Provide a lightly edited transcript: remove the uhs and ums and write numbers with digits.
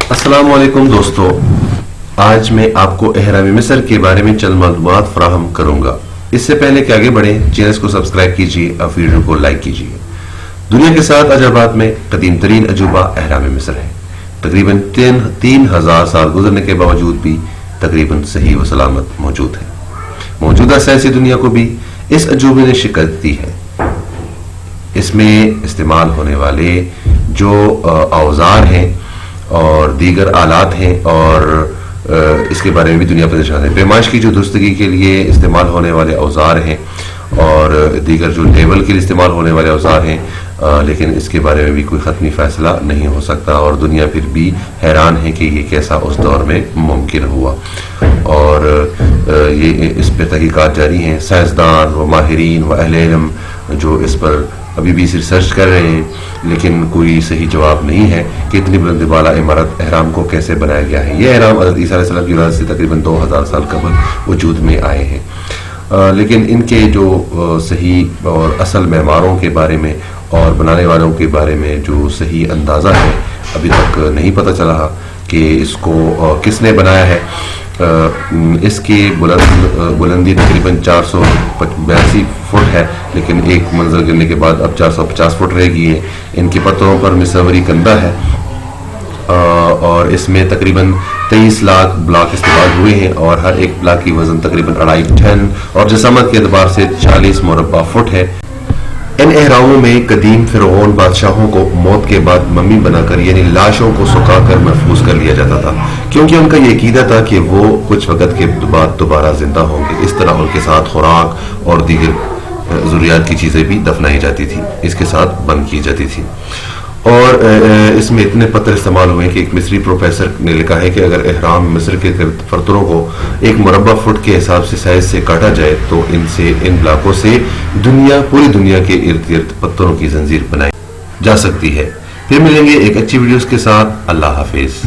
अस्सलाम वालेकुम दोस्तों, आज मैं आपको एहराम मिस्र के बारे में चंद मालूमात फराहम करूंगा। इससे पहले कि आगे बढ़ें, चैनल को सब्सक्राइब कीजिए और वीडियो को लाइक कीजिए। दुनिया के 7 अजूबात में कदीम तरीन अजूबा एहराम मिस्र है। तकरीबन 3000 साल गुजरने के बावजूद भी तकरीबन सही व सलामत मौजूद है। मौजूदा साइंसी दुनिया को भी इस अजूबे ने शिकस्त दी है। इसमें इस्तेमाल होने वाले जो औजार हैं और दीगर आलात हैं और इसके बारे में भी दुनिया परेशान है। पैमाइश की जो दुरुस्तगी के लिए इस्तेमाल होने वाले औजार हैं और दीगर जो लेवल के लिए इस्तेमाल होने वाले औजार हैं, लेकिन इसके बारे में भी कोई ख़त्मी फ़ैसला नहीं हो सकता और दुनिया फिर भी हैरान है कि ये कैसा उस दौर में मुमकिन हुआ। और ये इस पर तहकीकात जारी हैं। साइंसदान व माहिरीन व अहले इल्म जो इस पर अभी भी रिसर्च कर रहे हैं, लेकिन कोई सही जवाब नहीं है कि इतनी बुलंद बाला इमारत एहराम को कैसे बनाया गया है। ये एहराम हज़रत ईसा अलैहिस्सलाम की विलादत से तकरीबन 2000 साल कबल वजूद में आए हैं। लेकिन इनके जो सही और असल मेमारों के बारे में और बनाने वालों के बारे में जो सही अंदाज़ा है अभी तक नहीं पता चला कि इसको किसने बनाया है। इसकी बुलंदी तकरीबन 482 फुट है, लेकिन एक मंजिल गिरने के बाद अब 450 फुट रह गई है। इनके पत्थरों पर मिसवरी कंधा है और इसमें तकरीबन 23 लाख ब्लॉक इस्तेमाल हुए हैं और हर एक ब्लॉक की वजन तकरीबन 2.5 टन और जसामत के एतबार से 40 मुरब्बा फुट है। इन एहरामों में कदीम फिरौन बादशाहों को मौत के बाद मम्मी बनाकर यानी लाशों को सुखाकर महफूज कर लिया जाता था, क्योंकि उनका ये अकीदा था कि वो कुछ वक़्त के बाद दोबारा जिंदा होंगे। इस तरह उनके साथ खुराक और दीगर ज़रूरियात की चीज़ें भी दफनाई जाती थी, इसके साथ बंद की जाती थी। और इसमें इतने पत्थर इस्तेमाल हुए कि एक मिस्री प्रोफेसर ने लिखा है कि अगर एहराम मिस्र के पत्थरों को एक मुरब्बा फुट के हिसाब से साइज से काटा जाए तो इन ब्लॉकों से पूरी दुनिया के इर्द गिर्द पत्थरों की जंजीर बनाई जा सकती है। फिर मिलेंगे एक अच्छी वीडियोस के साथ। अल्लाह हाफिज।